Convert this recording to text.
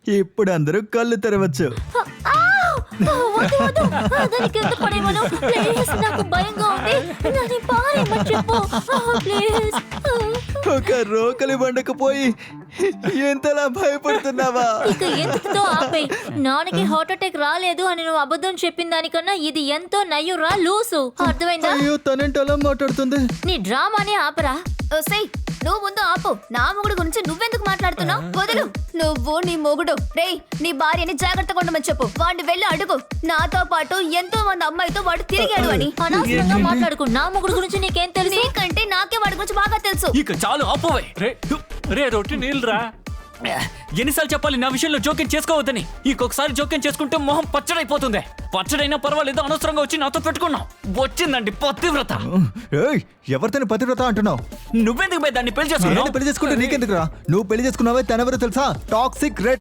ఇప్పుడు అందరూ కళ్ళు తెరవచ్చు. వద్దు, వద్దు. దానికి ఎంత పడేమను ప్లీజ్, నాకు భయంగా ఉంది. దాన్ని పారేయమని చెప్పు ప్లీజ్. ఒక రోకలి బండకు పోయి ఎంతలా భయపడుతున్నావా? ఇక ఎందుకుతో ఆపే. నాన్నకి హార్ట్ అటాక్ రాలేదు అని నువ్వు అబద్ధం చెప్పిన దానికన్నా ఇది ఎంతో నయ్యురా లూసు. అర్థమైందా? అయ్యో, తనేంటలా మాట్లాడుతుంది? నీ డ్రామానే ఆపరా. ఒసేయ్, నువ్వు ముందు ఆపు. నా మొగుడు గురించి నువ్వెందుకు మాట్లాడుతున్నావు? వదులు. నువ్వు నీ మొగుడు రేయ్, నీ భార్యని జాగ్రత్తగా ఉండమని చెప్పు. వాడిని వెళ్ళి అడుగు, నాతో పాటు ఎంతో మంది అమ్మాయితో వాడు తిరిగాడు అని. అనవసరంగా మాట్లాడుకో. నా మొగుడు గురించి నీకేం తెలుసు? నీకంటే నాకే వాడి గురించి బాగా తెలుసు. ఇక చాలు ఆపోవే. రే రొట్టి నీళ్ళరా. ఎన్నిసార్లు చెప్పాలి నా విషయంలో జోక్యం చేసుకోవద్దని? ఇంకొకసారి జోక్యం చేసుకుంటే మొహం పచ్చడైపోతుంది. పచ్చడైనా పర్వాలేదు, అనవసరంగా వచ్చి నాతో పెట్టుకున్నావు. వచ్చిందండి పతివ్రత. ఏయ్, ఎవరితోని పతివ్రత అంటున్నావు? నువ్వెందుకు దాన్ని పెళ్లి చేసుకున్నావు? పెళ్లి చేసుకుంటే నీకెందుకురా? నువ్వు పెళ్లి చేసుకున్నావే, తనెవరో తెలుసా? Toxic red